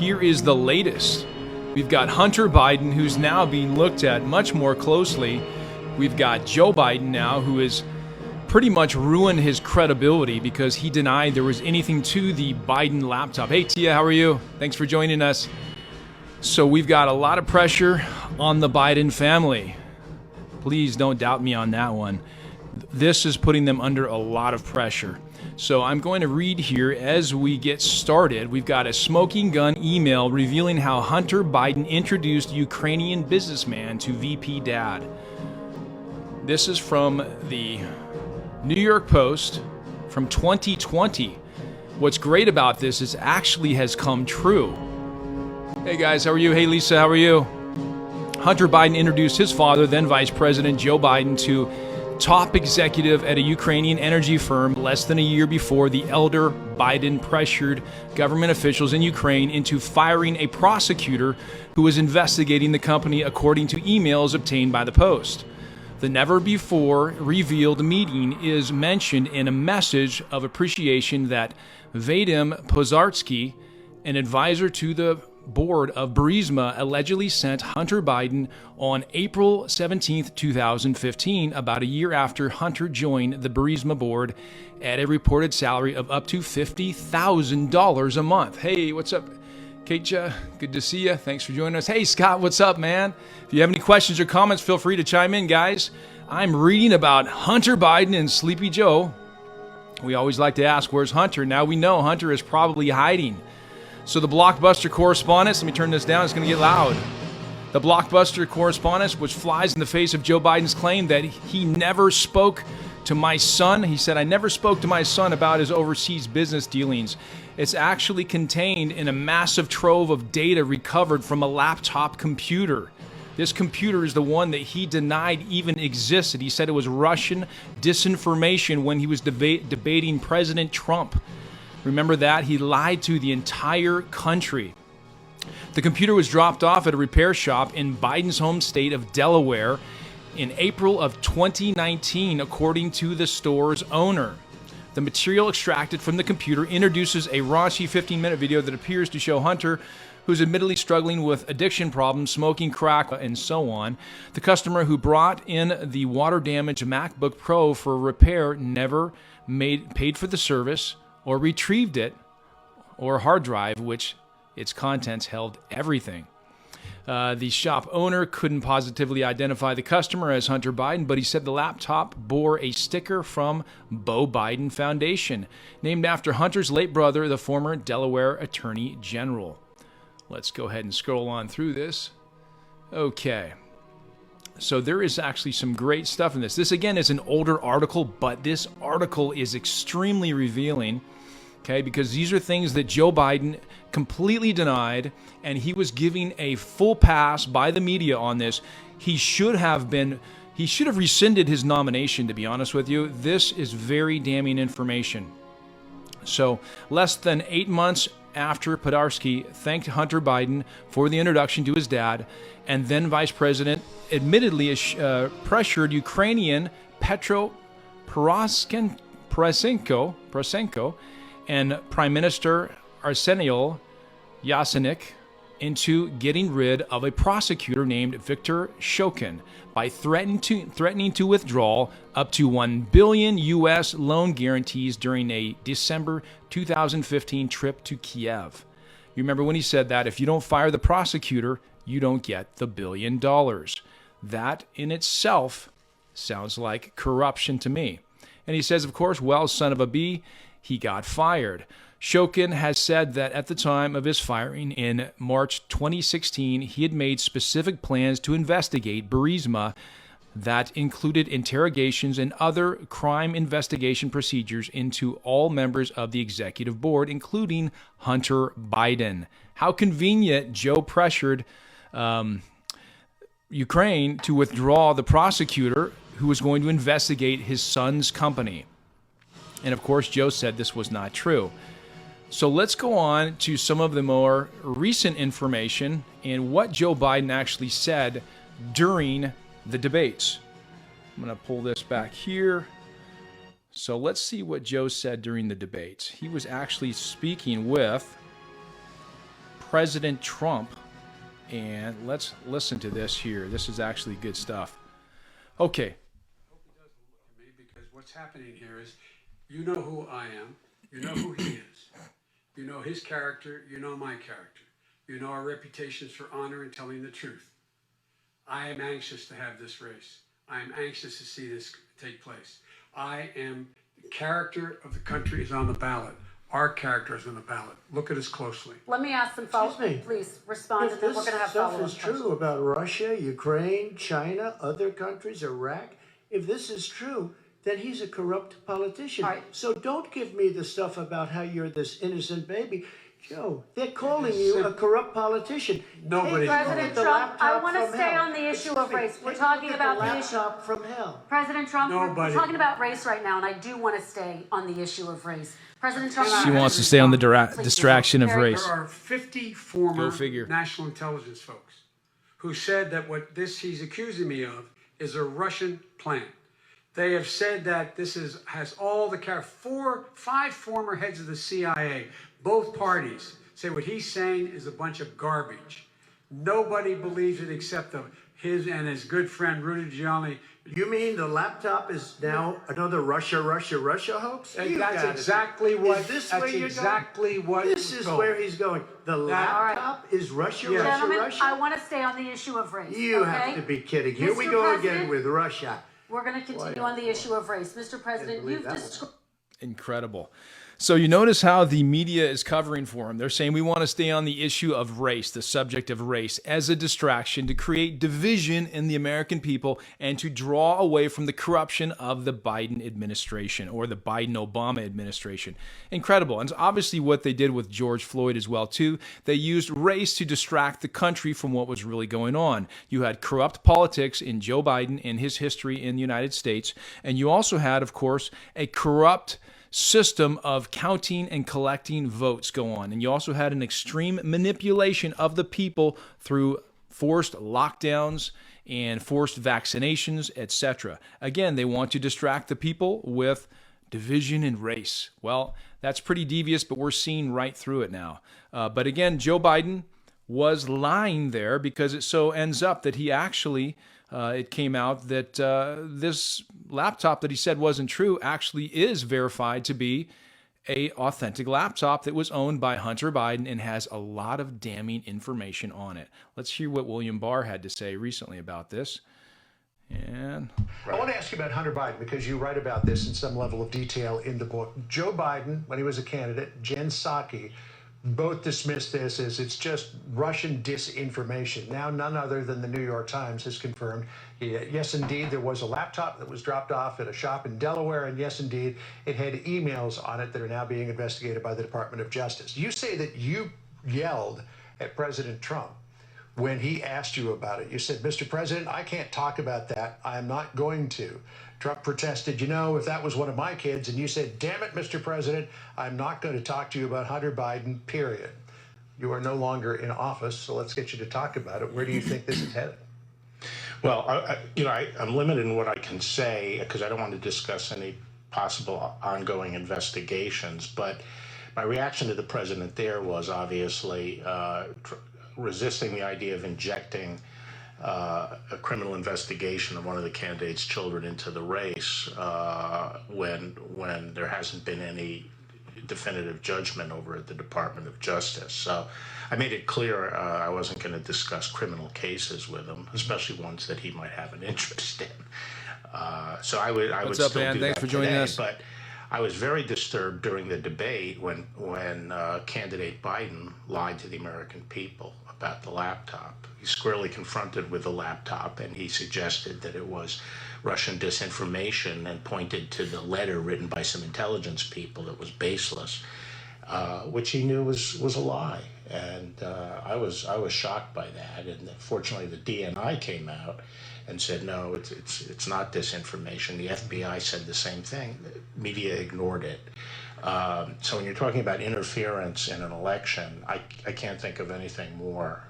here is the latest. We've got Hunter Biden, who's now being looked at much more closely. We've got Joe Biden now, who has pretty much ruined his credibility because he denied there was anything to the Biden laptop. Hey, Tia, how are you? Thanks for joining us. So we've got a lot of pressure on the Biden family. Please don't doubt me on that one. This is putting them under a lot of pressure. So I'm going to read here as we get started. We've got a smoking gun email revealing how Hunter Biden introduced Ukrainian businessman to VP Dad. This is from the New York Post from 2020. What's great about this is actually has come true. Hey guys, how are you? Hey Lisa, how are you? Hunter Biden introduced his father, then Vice President Joe Biden, to top executive at a Ukrainian energy firm less than a year before the elder Biden pressured government officials in Ukraine into firing a prosecutor who was investigating the company, according to emails obtained by the Post. The never-before revealed meeting is mentioned in a message of appreciation that Vadim Pozartsky, an advisor to the board of Burisma, allegedly sent Hunter Biden on April 17, 2015, about a year after Hunter joined the Burisma board at a reported salary of up to $50,000 a month. Hey, what's up, Katia? Good to see you. Thanks for joining us. Hey, Scott, what's up, man? If you have any questions or comments, feel free to chime in, guys. I'm reading about Hunter Biden and Sleepy Joe. We always like to ask, where's Hunter? Now we know Hunter is probably hiding. So the Blockbuster correspondence, let me turn this down, it's going to get loud. The Blockbuster correspondence, which flies in the face of Joe Biden's claim that he never spoke to my son. He said, I never spoke to my son about his overseas business dealings. It's actually contained in a massive trove of data recovered from a laptop computer. This computer is the one that he denied even existed. He said it was Russian disinformation when he was debating President Trump. Remember that? He lied to the entire country. The computer was dropped off at a repair shop in Biden's home state of Delaware in April of 2019, according to the store's owner. The material extracted from the computer introduces a raunchy 15-minute video that appears to show Hunter, who's admittedly struggling with addiction problems, smoking crack, and so on. The customer who brought in the water-damaged MacBook Pro for repair never paid for the service or retrieved it, or a hard drive, which its contents held everything. The shop owner couldn't positively identify the customer as Hunter Biden, but he said the laptop bore a sticker from Beau Biden Foundation, named after Hunter's late brother, the former Delaware Attorney General. Let's go ahead and scroll on through this. Okay. So there is actually some great stuff in this. This, again, is an older article, but this article is extremely revealing. Okay, because these are things that Joe Biden completely denied, and he was giving a full pass by the media on this. He should have rescinded his nomination, to be honest with you. This is very damning information. So, less than 8 months after Podarsky thanked Hunter Biden for the introduction to his dad, and then Vice President admittedly pressured Ukrainian Petro Poroshenko and Prime Minister Arsenio Yatsenyuk into getting rid of a prosecutor named Viktor Shokin by threatening to withdraw up to $1 billion U.S. loan guarantees during a December 2015 trip to Kiev. You remember when he said that if you don't fire the prosecutor, you don't get the $1 billion. That in itself sounds like corruption to me. And he says, of course, well, son of a bee, he got fired. Shokin has said that at the time of his firing in March 2016, he had made specific plans to investigate Burisma that included interrogations and other crime investigation procedures into all members of the executive board, including Hunter Biden. How convenient Joe pressured Ukraine to withdraw the prosecutor who was going to investigate his son's company. And of course, Joe said this was not true. So let's go on to some of the more recent information and what Joe Biden actually said during the debates. I'm going to pull this back here. So let's see what Joe said during the debates. He was actually speaking with President Trump. And let's listen to this here. This is actually good stuff. Okay. Because what's happening here is, you know who I am, you know who he is, you know his character, you know my character, you know our reputations for honor and telling the truth. I am anxious to have this race. I am anxious to see this take place. The character of the country is on the ballot. Our character is on the ballot. Look at us closely. Let me ask some follow-up. Please respond, and then we're going to have follow-up. If this stuff is true about Russia, Ukraine, China, other countries, Iraq, if this is true, then he's a corrupt politician. All right. So don't give me the stuff about how you're this innocent baby. Joe, they're calling you a corrupt politician. Nobody. President Trump, I want to stay on the issue of race. We're talking about the issue. Laptop from hell. President Trump, we're Nobody. talking about race right now, and I do want to stay on the issue of race. President Trump, She wants to stay on the distraction of race. There are 50 former Go figure. national intelligence folks who said that what he's accusing me of is a Russian plan. They have said that this has all the 5 former heads of the CIA, both parties, say what he's saying is a bunch of garbage. Nobody believes it except his and his good friend Rudy Giuliani. You mean the laptop is now another Russia hoax? That's exactly what. Is this That's where you're exactly going? what. This is where he's going. The laptop is Russia, Yes. Gentlemen, Russia. I want to stay on the issue of race. You okay? have to be kidding. Here we Mr. go President, again with Russia. We're going to continue on the issue of race. Mr. President, believe you've that one. described. Incredible. So you notice how the media is covering for him. They're saying we want to stay on the issue of race, the subject of race, as a distraction to create division in the American people and to draw away from the corruption of the Biden administration or the Biden-Obama administration. Incredible. And it's obviously what they did with George Floyd as well, too. They used race to distract the country from what was really going on. You had corrupt politics in Joe Biden and his history in the United States. And you also had, of course, a corrupt system of counting and collecting votes go on. And you also had an extreme manipulation of the people through forced lockdowns and forced vaccinations, etc. Again, they want to distract the people with division and race. Well, that's pretty devious, but we're seeing right through it now. But again, Joe Biden was lying there because it so ends up that he actually it came out that this laptop that he said wasn't true actually is verified to be a authentic laptop that was owned by Hunter Biden and has a lot of damning information on it. Let's hear what William Barr had to say recently about this. And I want to ask you about Hunter Biden because you write about this in some level of detail in the book. Joe Biden, when he was a candidate, Jen Psaki, both dismissed this as it's just Russian disinformation. Now, none other than the New York Times has confirmed, yes, indeed, there was a laptop that was dropped off at a shop in Delaware, and yes, indeed, it had emails on it that are now being investigated by the Department of Justice. You say that you yelled at President Trump when he asked you about it. You said, Mr. President, I can't talk about that. I'm not going to. Trump protested, if that was one of my kids, and you said, damn it, Mr. President, I'm not going to talk to you about Hunter Biden, period. You are no longer in office, so let's get you to talk about it. Where do you think this is headed? Well, I'm limited in what I can say because I don't want to discuss any possible ongoing investigations, but my reaction to the president there was obviously resisting the idea of injecting a criminal investigation of one of the candidate's children into the race when there hasn't been any definitive judgment over at the Department of Justice. So I made it clear I wasn't going to discuss criminal cases with him, especially ones that he might have an interest in. So I would What's up, still man? do Thanks that for joining today, us. But I was very disturbed during the debate when candidate Biden lied to the American people about the laptop. He's squarely confronted with the laptop, and he suggested that it was Russian disinformation and pointed to the letter written by some intelligence people that was baseless, which he knew was a lie. And I was shocked by that. And fortunately, the DNI came out and said, no, it's not disinformation. The FBI said the same thing. The media ignored it. So when you're talking about interference in an election, I can't think of anything more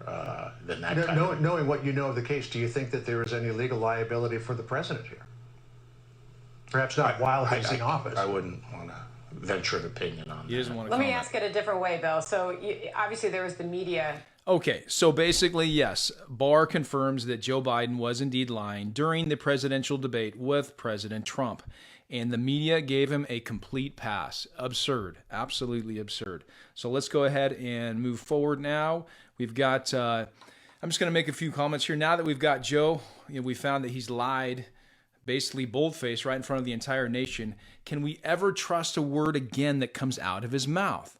than that kind of... Knowing what you know of the case, do you think that there is any legal liability for the president here? Perhaps not while he's in office. I wouldn't want to venture an opinion on He that. doesn't want to Let me comment. ask it a different way, Bill. So obviously there was the media. Okay, so basically, yes, Barr confirms that Joe Biden was indeed lying during the presidential debate with President Trump. And the media gave him a complete pass. Absurd. Absolutely absurd. So let's go ahead and move forward now. We've got, I'm just going to make a few comments here. Now that we've got Joe, we found that he's lied, basically boldface right in front of the entire nation. Can we ever trust a word again that comes out of his mouth?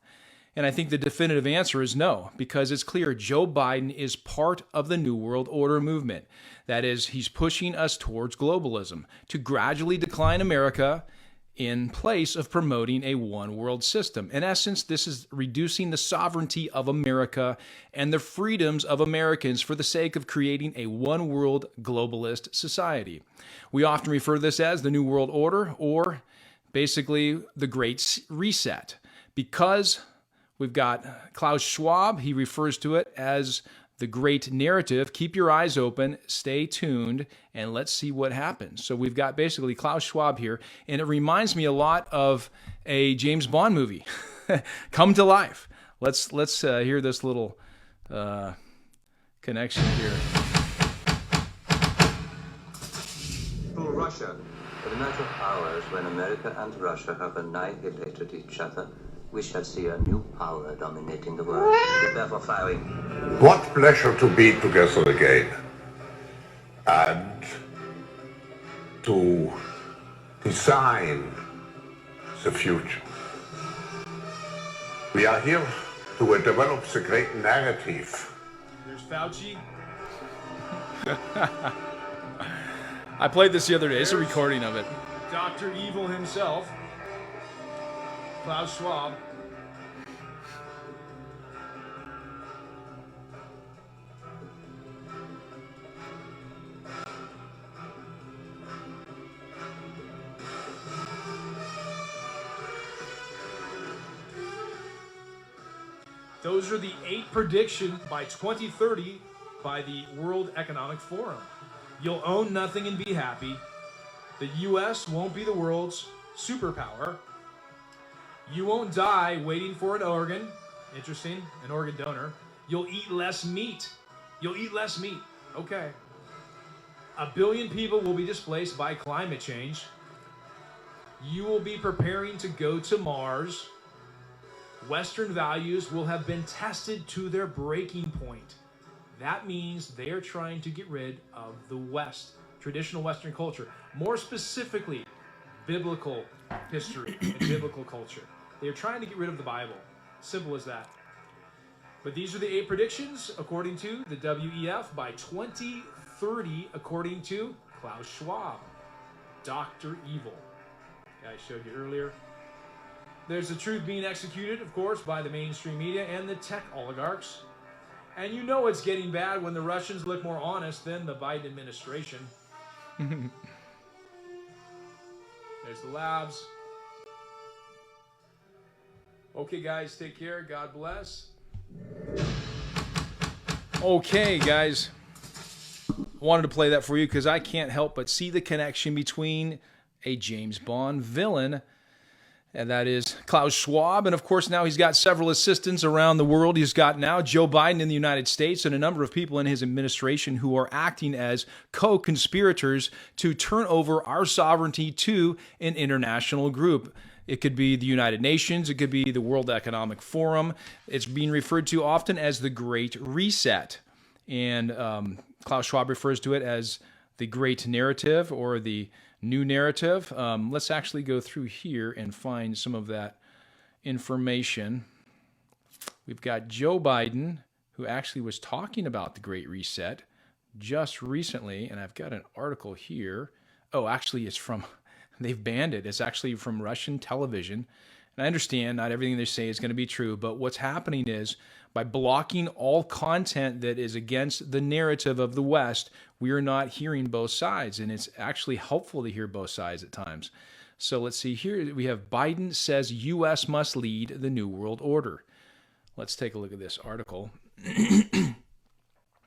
And I think the definitive answer is no, because it's clear Joe Biden is part of the New World Order movement. That is, he's pushing us towards globalism to gradually decline America in place of promoting a one world system. In essence, this is reducing the sovereignty of America and the freedoms of Americans for the sake of creating a one world globalist society. We often refer to this as the New World Order, or basically the Great Reset, because we've got Klaus Schwab. He refers to it as the great narrative. Keep your eyes open, stay tuned, and let's see what happens. So we've got basically Klaus Schwab here, and it reminds me a lot of a James Bond movie, Come to Life. Let's hear this little connection here. To Russia, in a matter of hours, when America and Russia have annihilated each other, we shall see a new power dominating the world. Prepare for firing. What pleasure to be together again and to design the future. We are here to develop the great narrative. There's Fauci. I played this the other day. It's a recording of it. Dr. Evil himself, Klaus Schwab. Those are the 8 predictions by 2030 by the World Economic Forum. You'll own nothing and be happy. The U.S. won't be the world's superpower. You won't die waiting for an organ. Interesting, an organ donor. You'll eat less meat. You'll eat less meat. Okay. 1 billion people will be displaced by climate change. You will be preparing to go to Mars. Western values will have been tested to their breaking point. That means they are trying to get rid of the West, traditional Western culture. More specifically, biblical history and biblical culture. They are trying to get rid of the Bible. Simple as that. But these are the 8 predictions according to the WEF by 2030, according to Klaus Schwab, Dr. Evil. I showed you earlier. There's the truth being executed, of course, by the mainstream media and the tech oligarchs. And you know it's getting bad when the Russians look more honest than the Biden administration. There's the labs. Okay, guys, take care. God bless. Okay, guys. Wanted to play that for you because I can't help but see the connection between a James Bond villain, and that is Klaus Schwab. And of course, now he's got several assistants around the world. He's got now Joe Biden in the United States and a number of people in his administration who are acting as co-conspirators to turn over our sovereignty to an international group. It could be the United Nations. It could be the World Economic Forum. It's being referred to often as the Great Reset. And Klaus Schwab refers to it as the Great Narrative or the New Narrative. Let's actually go through here and find some of that information. We've got Joe Biden, who actually was talking about the Great Reset just recently, and I've got an article here. Oh, actually, it's from, they've banned it. It's actually from Russian television. And I understand not everything they say is going to be true, but what's happening is by blocking all content that is against the narrative of the West, we are not hearing both sides, and it's actually helpful to hear both sides at times. So let's see here. We have Biden says U.S. must lead the New World Order. Let's take a look at this article.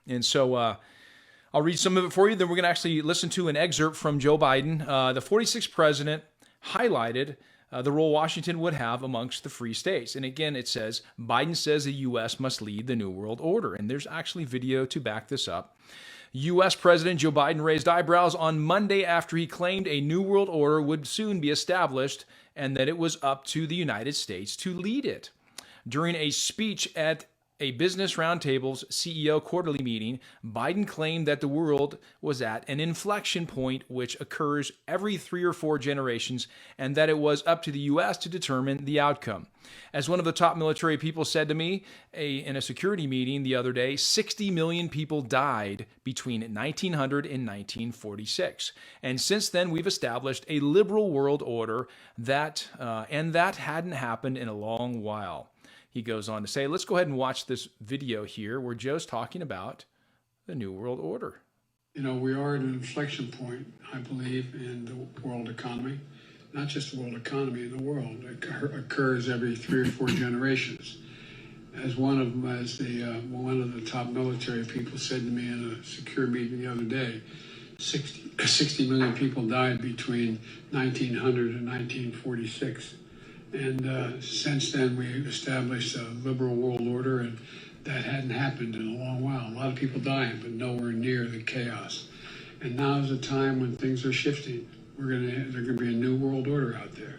And so I'll read some of it for you. Then we're going to actually listen to an excerpt from Joe Biden. The 46th president highlighted the role Washington would have amongst the free states. And again, it says, Biden says the U.S. must lead the New World Order. And there's actually video to back this up. U.S. President Joe Biden raised eyebrows on Monday after he claimed a New World Order would soon be established and that it was up to the United States to lead it. During a speech at a Business Roundtable's CEO quarterly meeting, Biden claimed that the world was at an inflection point which occurs every 3 or 4 generations and that it was up to the U.S. to determine the outcome. As one of the top military people said to me in a security meeting the other day, 60 million people died between 1900 and 1946. And since then, we've established a liberal world order that hadn't happened in a long while. He goes on to say, let's go ahead and watch this video here where Joe's talking about the New World Order. You know, we are at an inflection point, I believe, in the world economy. Not just the world economy, in the world. It occurs every 3 or 4 generations. As one of the top military people said to me in a secure meeting the other day, 60 million people died between 1900 and 1946. And since then, we established a liberal world order, and that hadn't happened in a long while. A lot of people dying, but nowhere near the chaos. And now is a time when things are shifting. There's going to be a new world order out there,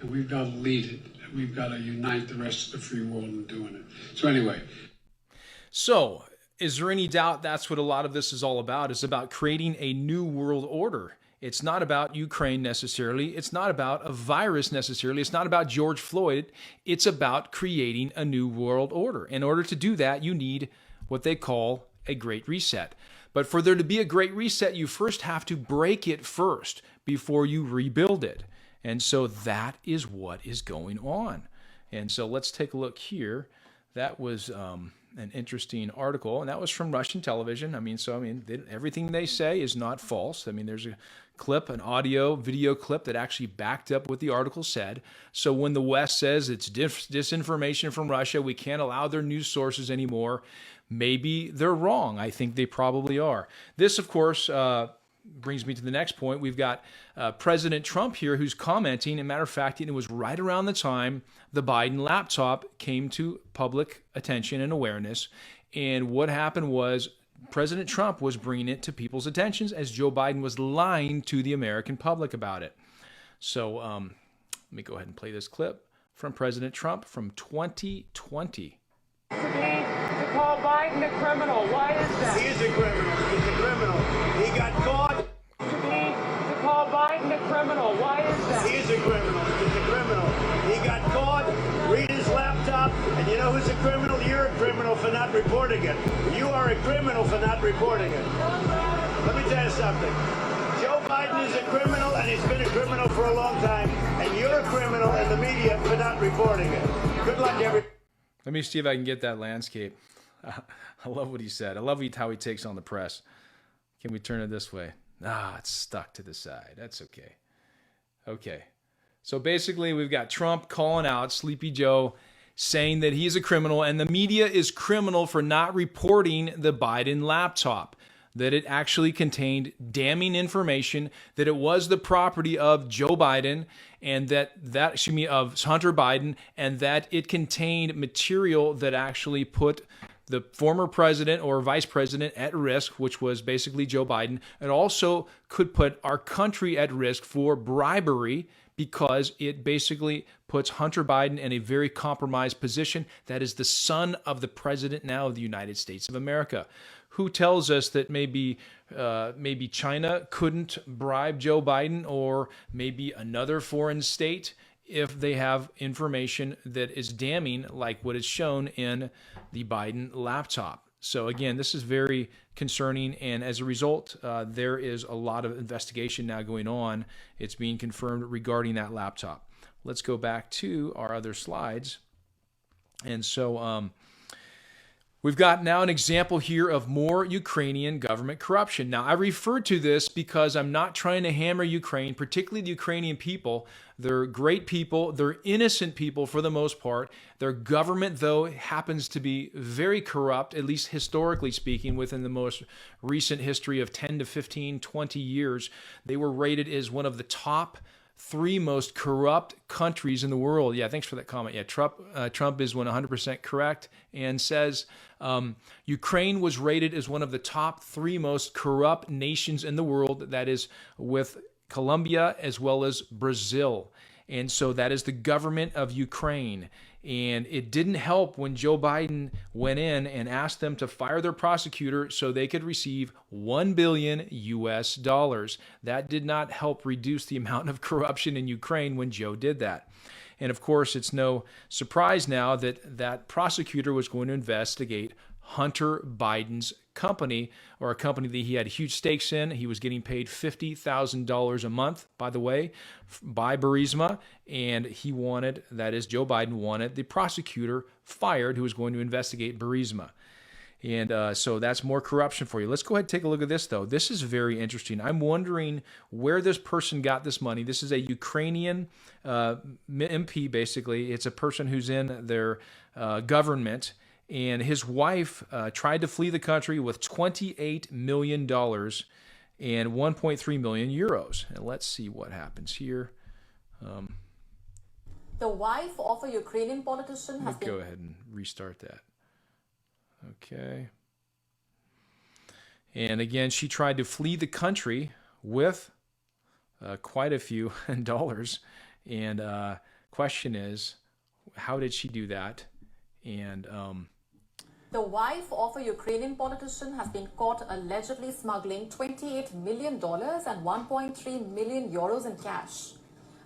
and we've got to lead it. We've got to unite the rest of the free world in doing it. So anyway. So, is there any doubt that's what a lot of this is all about? It's about creating a new world order. It's not about Ukraine necessarily. It's not about a virus necessarily. It's not about George Floyd. It's about creating a new world order. In order to do that, you need what they call a great reset. But for there to be a great reset, you first have to break it first before you rebuild it. And so that is what is going on. And so let's take a look here. That was an interesting article, and that was from Russian television. Everything they say is not false. There's a clip, an audio, video clip that actually backed up what the article said. So when the West says it's disinformation from Russia, we can't allow their news sources anymore, maybe they're wrong. I think they probably are. This, of course, brings me to the next point. We've got President Trump here who's commenting. As a matter of fact, it was right around the time the Biden laptop came to public attention and awareness. And what happened was President Trump was bringing it to people's attentions as Joe Biden was lying to the American public about it. So let me go ahead and play this clip from President Trump from 2020. To call Biden a criminal. Why is that? He is a criminal. He's a criminal. He got caught. To call Biden a criminal. Why is that? He is a criminal. He's a criminal. He got caught. Read his laptop. And you know who's a criminal? You're a criminal for not reporting it. You are a criminal for not reporting it. Let me tell you something. Joe Biden is a criminal, and he's been a criminal for a long time. And you're a criminal in the media for not reporting it. Good luck, everybody. Let me see if I can get that landscape. I love what he said. I love how he takes on the press. Can we turn it this way? It's stuck to the side. That's okay. Okay. So basically, we've got Trump calling out Sleepy Joe, saying that he's a criminal, and the media is criminal for not reporting the Biden laptop, that it actually contained damning information, that it was the property of Joe Biden, and of Hunter Biden, and that it contained material that actually put the former president or vice president at risk, which was basically Joe Biden. It also could put our country at risk for bribery because it basically puts Hunter Biden in a very compromised position. That is the son of the president now of the United States of America. Who tells us that maybe China couldn't bribe Joe Biden, or maybe another foreign state, if they have information that is damning like what is shown in the Biden laptop? So again, this is very concerning, and as a result, there is a lot of investigation now going on. It's being confirmed regarding that laptop. Let's go back to our other slides. And so we've got now an example here of more Ukrainian government corruption. Now, I refer to this because I'm not trying to hammer Ukraine, particularly the Ukrainian people. They're great people. They're innocent people for the most part. Their government, though, happens to be very corrupt, at least historically speaking, within the most recent history of 10 to 15, 20 years. They were rated as one of the top three most corrupt countries in the world. Yeah, thanks for that comment. Yeah, Trump is 100% correct and says Ukraine was rated as one of the top three most corrupt nations in the world. That is with Colombia as well as Brazil. And so that is the government of Ukraine. And it didn't help when Joe Biden went in and asked them to fire their prosecutor so they could receive $1 billion US. That did not help reduce the amount of corruption in Ukraine when Joe did that. And of course, it's no surprise now that that prosecutor was going to investigate Hunter Biden's company, or a company that he had huge stakes in. He was getting paid $50,000 a month, by the way, by Burisma, and he wanted, that is, Joe Biden wanted the prosecutor fired who was going to investigate Burisma. And so that's more corruption for you. Let's go ahead and take a look at this, though. This is very interesting. I'm wondering where this person got this money. This is a Ukrainian MP, basically. It's a person who's in their government. And his wife tried to flee the country with $28 million and 1.3 million euros. And let's see what happens here. The wife of a Ukrainian politician has go ahead and restart that. Okay. And again, she tried to flee the country with quite a few dollars. And question is, how did she do that? And the wife of a Ukrainian politician has been caught allegedly smuggling $28 million and 1.3 million euros in cash.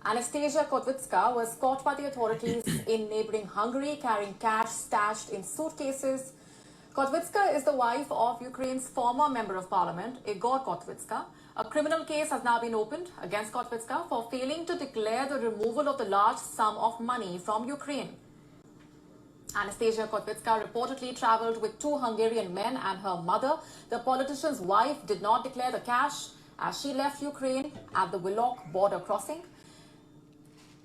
Anastasia Kotvitska was caught by the authorities in neighboring Hungary carrying cash stashed in suitcases. Kotvitska is the wife of Ukraine's former member of parliament, Igor Kotvitska. A criminal case has now been opened against Kotvitska for failing to declare the removal of the large sum of money from Ukraine. Anastasia Kotvitska reportedly traveled with two Hungarian men and her mother. The politician's wife did not declare the cash as she left Ukraine at the Willock border crossing.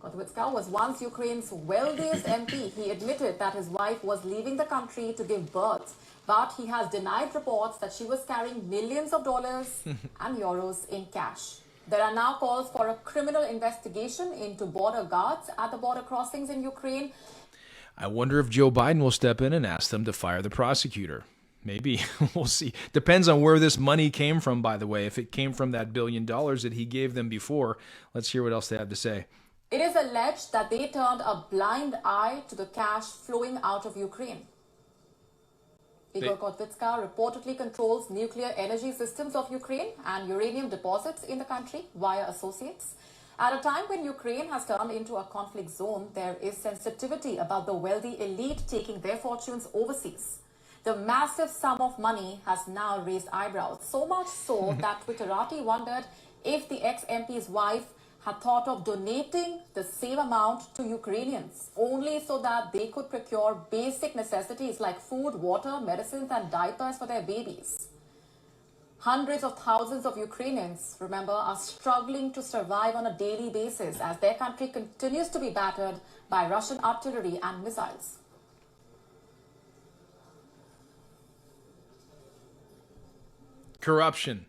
Kotvitska was once Ukraine's wealthiest MP. He admitted that his wife was leaving the country to give birth, but he has denied reports that she was carrying millions of dollars and euros in cash. There are now calls for a criminal investigation into border guards at the border crossings in Ukraine. I wonder if Joe Biden will step in and ask them to fire the prosecutor. Maybe. We'll see. Depends on where this money came from, by the way. If it came from that $1 billion that he gave them before. Let's hear what else they have to say. It is alleged that they turned a blind eye to the cash flowing out of Ukraine. Igor Kotvitska reportedly controls nuclear energy systems of Ukraine and uranium deposits in the country via associates. At a time when Ukraine has turned into a conflict zone, there is sensitivity about the wealthy elite taking their fortunes overseas. The massive sum of money has now raised eyebrows, so much so that Twitterati wondered if the ex-MP's wife had thought of donating the same amount to Ukrainians, only so that they could procure basic necessities like food, water, medicines, and diapers for their babies. Hundreds of thousands of Ukrainians, remember, are struggling to survive on a daily basis as their country continues to be battered by Russian artillery and missiles. Corruption.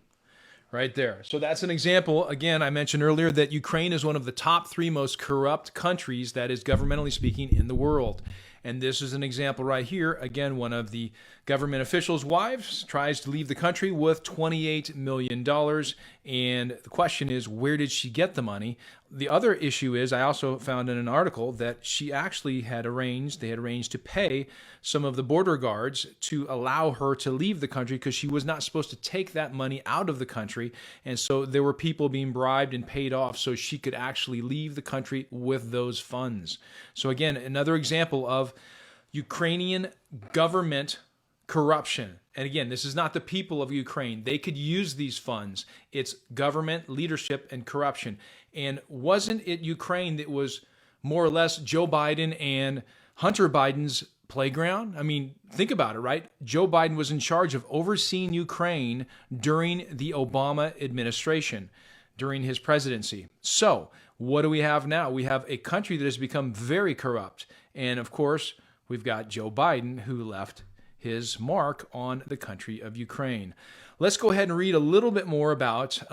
Right there. So that's an example. Again, I mentioned earlier that Ukraine is one of the top three most corrupt countries, that is governmentally speaking, in the world. And this is an example right here. Again, one of the government officials' wives tries to leave the country with $28 million. And the question is, where did she get the money? The other issue is, I also found in an article that she actually had arranged to pay some of the border guards to allow her to leave the country because she was not supposed to take that money out of the country. And so there were people being bribed and paid off so she could actually leave the country with those funds. So again, another example of Ukrainian government corruption. And again, this is not the people of Ukraine. They could use these funds. It's government, leadership, and corruption. And wasn't it Ukraine that was more or less Joe Biden and Hunter Biden's playground? I mean, think about it, right? Joe Biden was in charge of overseeing Ukraine during the Obama administration, during his presidency. So what do we have now? We have a country that has become very corrupt. And of course, we've got Joe Biden who left his mark on the country of Ukraine. Let's go ahead and read a little bit more about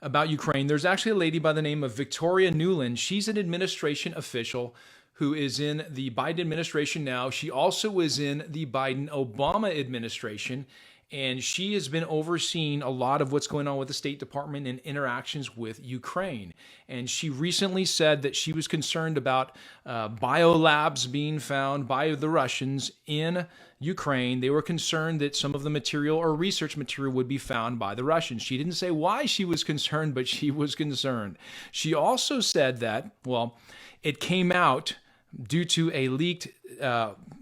about Ukraine. There's actually a lady by the name of Victoria Nuland. She's an administration official who is in the Biden administration now. She also was in the Biden-Obama administration, and she has been overseeing a lot of what's going on with the State Department and interactions with Ukraine. And she recently said that she was concerned about biolabs being found by the Russians in Ukraine. They were concerned that some of the material or research material would be found by the Russians. She didn't say why she was concerned, but she was concerned. She also said that, well, it came out due to a leaked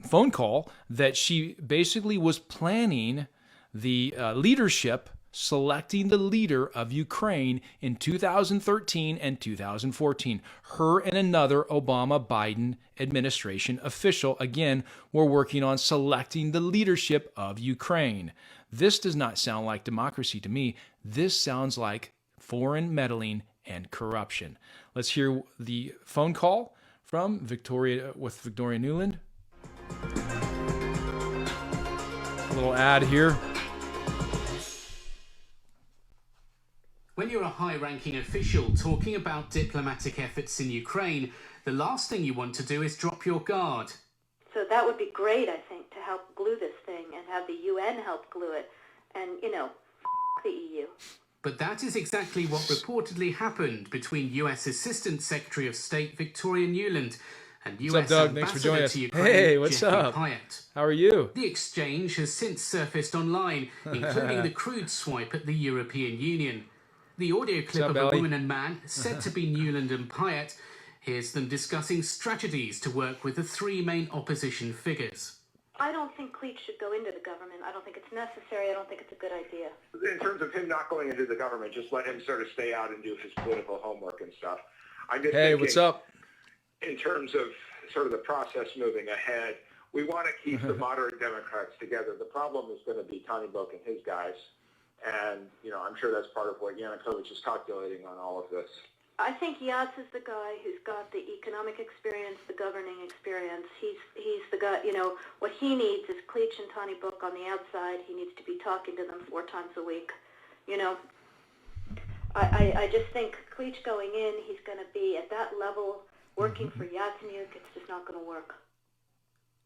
phone call that she basically was planning the leadership, selecting the leader of Ukraine in 2013 and 2014. Her and another Obama-Biden administration official, again, were working on selecting the leadership of Ukraine. This does not sound like democracy to me. This sounds like foreign meddling and corruption. Let's hear the phone call from Victoria Nuland. A little ad here. When you're a high-ranking official talking about diplomatic efforts in Ukraine, the last thing you want to do is drop your guard. So that would be great, I think, to help glue this thing and have the UN help glue it. And, the EU. But that is exactly what reportedly happened between US Assistant Secretary of State Victoria Nuland and US Ambassador to Ukraine, Hey, what's Jeffrey up? Pyatt. How are you? The exchange has since surfaced online, including the crude swipe at the European Union. The audio clip of a woman and man, said to be Nuland and Pyatt, here's them discussing strategies to work with the three main opposition figures. I don't think Cleach should go into the government. I don't think it's necessary. I don't think it's a good idea. In terms of him not going into the government, just let him sort of stay out and do his political homework and stuff. I'm just Hey, thinking, what's up? in terms of sort of the process moving ahead, we want to keep the moderate Democrats together. The problem is going to be Tony Book and his guys. And, I'm sure that's part of what Yanukovych is calculating on all of this. I think Yats is the guy who's got the economic experience, the governing experience. He's the guy, what he needs is Cleach and Tony Book on the outside. He needs to be talking to them 4 times a week. I just think Cleach going in, he's going to be at that level working for Yatsenyuk. It's just not going to work.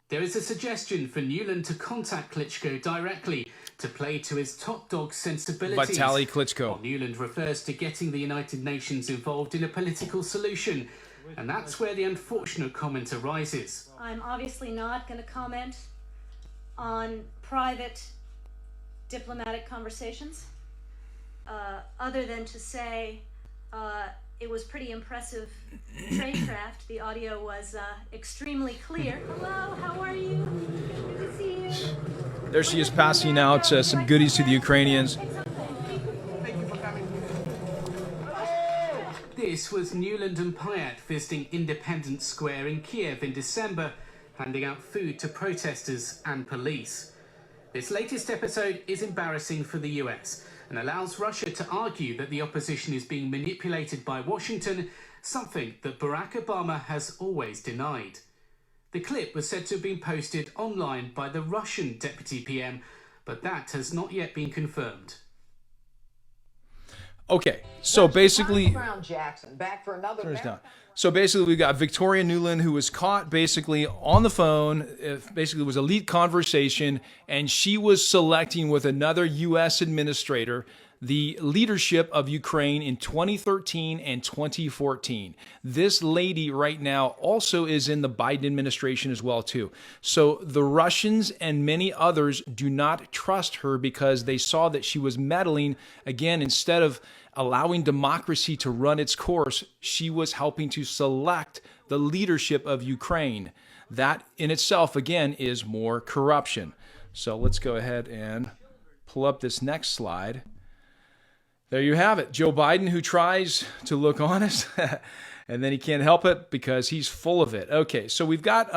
There is a suggestion for Nuland to contact Klitschko directly to play to his top dog sensibilities. Vitaly Klitschko. While Nuland refers to getting the United Nations involved in a political solution. And that's where the unfortunate comment arises. I'm obviously not going to comment on private diplomatic conversations, other than to say it was pretty impressive tradecraft. The audio was extremely clear. Hello, how are you? Good to see you. There she is passing out some goodies to the Ukrainians. This was Nuland and Pyatt visiting Independence Square in Kiev in December, handing out food to protesters and police. This latest episode is embarrassing for the US and allows Russia to argue that the opposition is being manipulated by Washington, something that Barack Obama has always denied. The clip was said to have been posted online by the Russian deputy PM, but that has not yet been confirmed. Okay, so basically, Brown Jackson back for another. So basically, we got Victoria Nuland, who was caught basically on the phone. Basically, it was a leaked conversation, and she was selecting with another U.S. administrator the leadership of Ukraine in 2013 and 2014. This lady right now also is in the Biden administration as well, too. So the Russians and many others do not trust her because they saw that she was meddling. Again, instead of allowing democracy to run its course, she was helping to select the leadership of Ukraine. That in itself, again, is more corruption. So let's go ahead and pull up this next slide. There you have it. Joe Biden, who tries to look honest, and then he can't help it because he's full of it. Okay, so we've got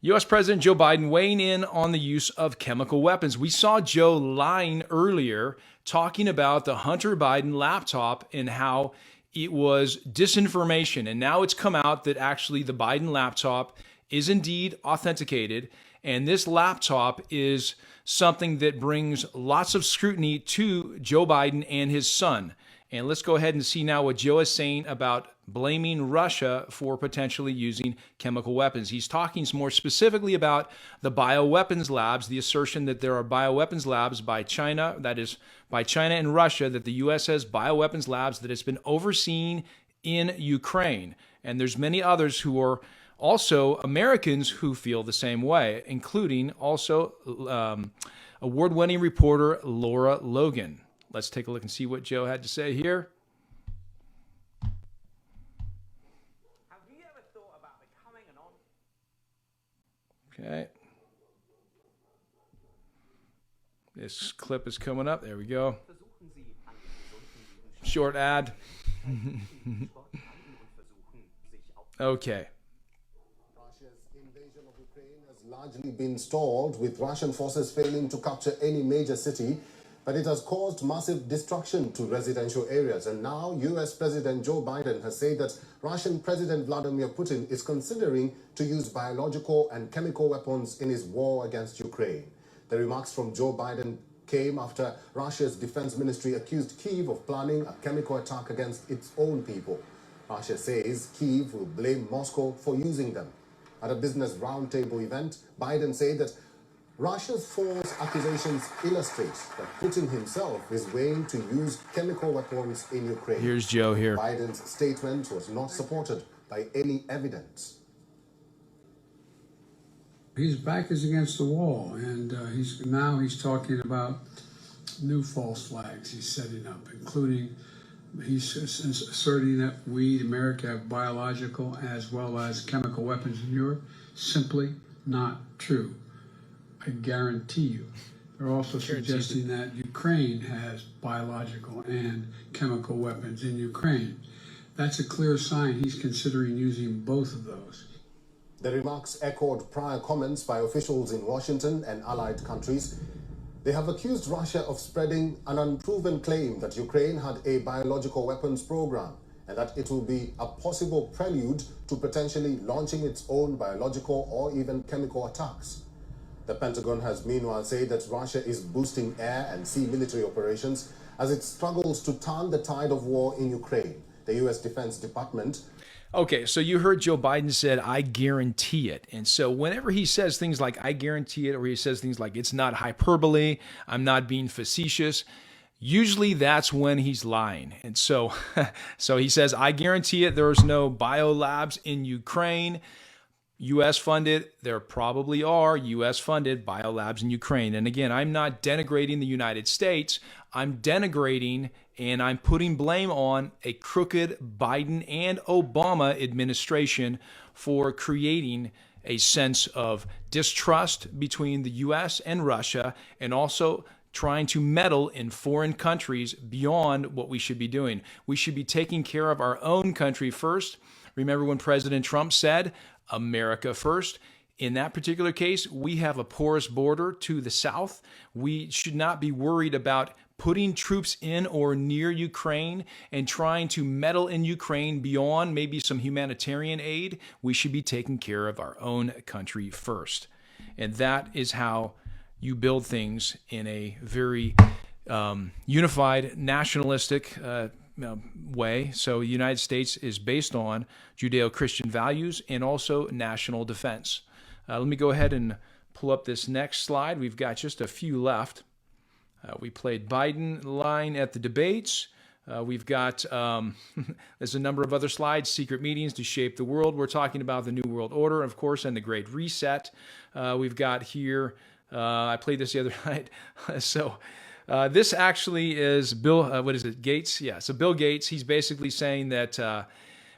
U.S. President Joe Biden weighing in on the use of chemical weapons. We saw Joe lying earlier, talking about the Hunter Biden laptop and how it was disinformation. And now it's come out that actually the Biden laptop is indeed authenticated. And this laptop is something that brings lots of scrutiny to Joe Biden and his son. And let's go ahead and see now what Joe is saying about blaming Russia for potentially using chemical weapons. He's talking more specifically about the bioweapons labs, the assertion that there are bioweapons labs by China, that is by China and Russia, that the U.S. has bioweapons labs that it's been overseeing in Ukraine. And there's many others who are also Americans who feel the same way, including also award-winning reporter Laura Logan. Let's take a look and see what Joe had to say here. Have you ever thought about becoming an Okay. This clip is coming up. There we go. Short ad. Okay. Russia's invasion of Ukraine has largely been stalled, with Russian forces failing to capture any major city, but it has caused massive destruction to residential areas. And now US President Joe Biden has said that Russian President Vladimir Putin is considering to use biological and chemical weapons in his war against Ukraine. The remarks from Joe Biden came after Russia's defense ministry accused Kyiv of planning a chemical attack against its own people. Russia says Kyiv will blame Moscow for using them. At a business roundtable event, Biden said that Russia's false accusations illustrate that Putin himself is weighing to use chemical weapons in Ukraine. Here's Joe here. Biden's statement was not supported by any evidence. His back is against the wall, and he's talking about new false flags he's setting up, including he's asserting that we, America, have biological as well as chemical weapons in Europe. Simply not true. I guarantee you. They're also suggesting that Ukraine has biological and chemical weapons in Ukraine. That's a clear sign he's considering using both of those. The remarks echoed prior comments by officials in Washington and allied countries. They have accused Russia of spreading an unproven claim that Ukraine had a biological weapons program and that it will be a possible prelude to potentially launching its own biological or even chemical attacks. The Pentagon has meanwhile said that Russia is boosting air and sea military operations as it struggles to turn the tide of war in Ukraine. The U.S. Defense Department. Okay, so you heard Joe Biden said, I guarantee it. And so whenever he says things like, I guarantee it, or he says things like, it's not hyperbole, I'm not being facetious, usually that's when he's lying. And so, so he says, I guarantee it, there's no biolabs in Ukraine. U.S. funded, there probably are U.S. funded biolabs in Ukraine. And again, I'm not denigrating the United States. I'm denigrating and I'm putting blame on a crooked Biden and Obama administration for creating a sense of distrust between the U.S. and Russia, and also trying to meddle in foreign countries beyond what we should be doing. We should be taking care of our own country first. Remember when President Trump said, America first? In that particular case, we have a porous border to the south. We should not be worried about putting troops in or near Ukraine and trying to meddle in Ukraine beyond maybe some humanitarian aid. We should be taking care of our own country first. And that is how you build things in a very unified, nationalistic way. So the United States is based on Judeo-Christian values and also national defense. Let me go ahead and pull up this next slide. We've got just a few left. We played Biden line at the debates. We've got, there's a number of other slides, secret meetings to shape the world. We're talking about the New World Order, of course, and the Great Reset. We've got here, I played this the other night. So this actually is Bill, Gates? Yeah, so Bill Gates, he's basically saying that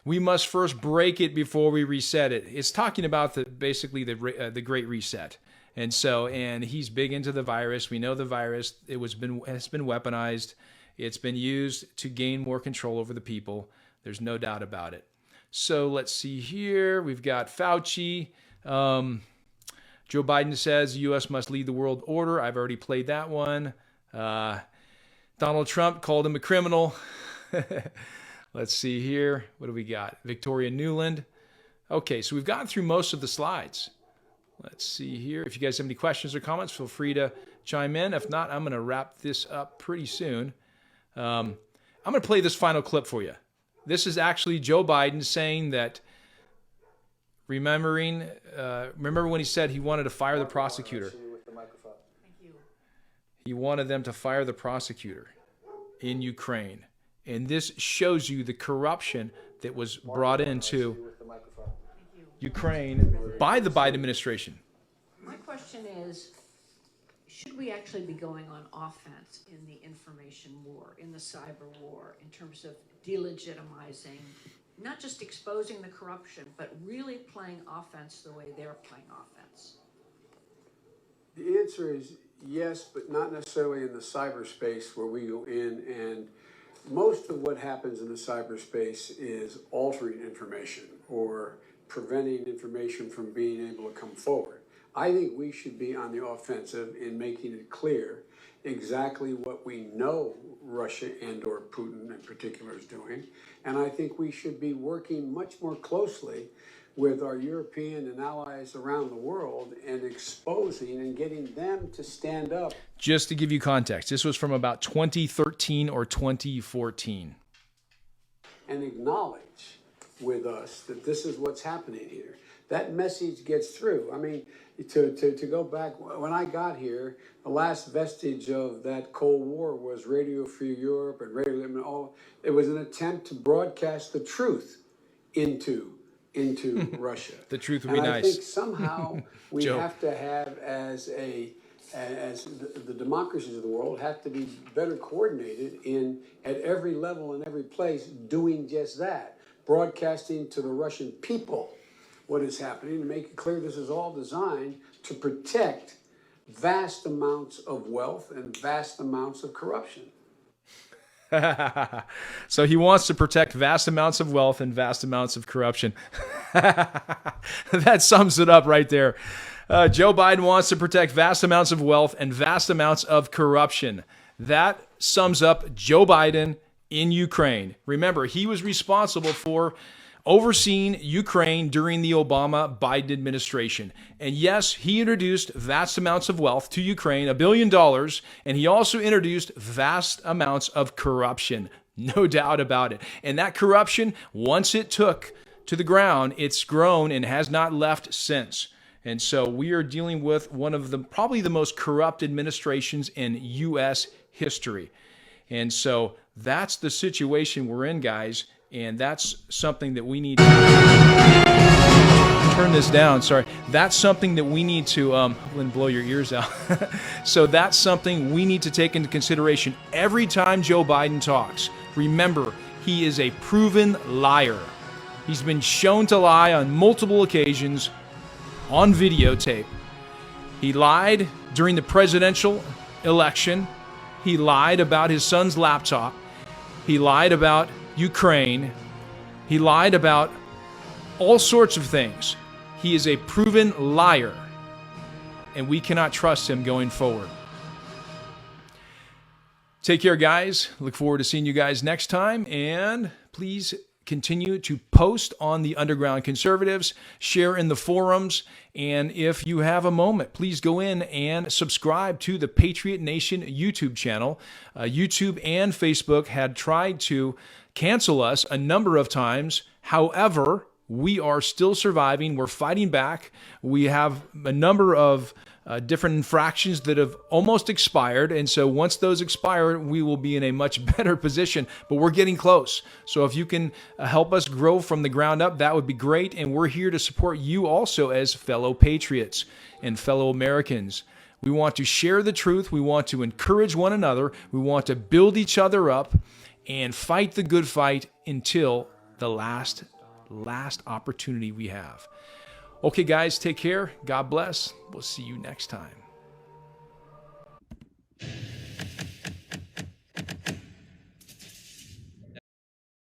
we must first break it before we reset it. It's talking about the Great Reset. And so, and he's big into the virus. We know the virus, it's been weaponized. It's been used to gain more control over the people. There's no doubt about it. So let's see here. We've got Fauci. Joe Biden says the U.S. must lead the world order. I've already played that one. Donald Trump called him a criminal. Let's see here. What do we got? Victoria Nuland. Okay, so we've gotten through most of the slides. Let's see here. If you guys have any questions or comments, feel free to chime in. If not, I'm going to wrap this up pretty soon. I'm going to play this final clip for you. This is actually Joe Biden saying that, remember when he said he wanted to fire the prosecutor? He wanted them to fire the prosecutor in Ukraine. And this shows you the corruption that was brought into Ukraine by the Biden administration. My question is, should we actually be going on offense in the information war, in the cyber war, in terms of delegitimizing, not just exposing the corruption, but really playing offense the way they're playing offense? The answer is yes, but not necessarily in the cyberspace where we go in, and most of what happens in the cyberspace is altering information or preventing information from being able to come forward. I think we should be on the offensive in making it clear exactly what we know Russia and or Putin in particular is doing. And I think we should be working much more closely with our European and allies around the world and exposing and getting them to stand up. Just to give you context, this was from about 2013 or 2014. And acknowledge with us that this is what's happening here. That message gets through. I mean, to go back, when I got here, the last vestige of that Cold War was Radio Free Europe and Radio, I mean, it was an attempt to broadcast the truth into Russia. The truth would be nice. I think somehow we have to have, as the democracies of the world, have to be better coordinated at every level and every place, doing just that, broadcasting to the Russian people what is happening, to make it clear this is all designed to protect vast amounts of wealth and vast amounts of corruption. So he wants to protect vast amounts of wealth and vast amounts of corruption. That sums it up right there. Joe Biden wants to protect vast amounts of wealth and vast amounts of corruption. That sums up Joe Biden in Ukraine. Remember, he was responsible for overseeing Ukraine during the Obama-Biden administration. And yes, he introduced vast amounts of wealth to Ukraine, $1 billion, and he also introduced vast amounts of corruption, no doubt about it. And that corruption, once it took to the ground, it's grown and has not left since. And so we are dealing with one of probably the most corrupt administrations in U.S. history. And so that's the situation we're in, guys. And that's something that we need to turn this down. Sorry. That's something that we need to, wouldn't blow your ears out. So that's something we need to take into consideration every time Joe Biden talks. Remember, he is a proven liar. He's been shown to lie on multiple occasions on videotape. He lied during the presidential election. He lied about his son's laptop. He lied about Ukraine. He lied about all sorts of things. He is a proven liar, and we cannot trust him going forward. Take care, guys. Look forward to seeing you guys next time, and please continue to post on the Underground Conservatives, share in the forums, and if you have a moment, please go in and subscribe to the Patriot Nation YouTube channel. YouTube and Facebook had tried to cancel us a number of times. However, we are still surviving. We're fighting back. We have a number of different infractions that have almost expired. And so once those expire, we will be in a much better position. But we're getting close. So if you can help us grow from the ground up, that would be great. And we're here to support you also as fellow patriots and fellow Americans. We want to share the truth. We want to encourage one another. We want to build each other up and fight the good fight until the last opportunity we have. Okay, guys, take care. God bless. We'll see you next time.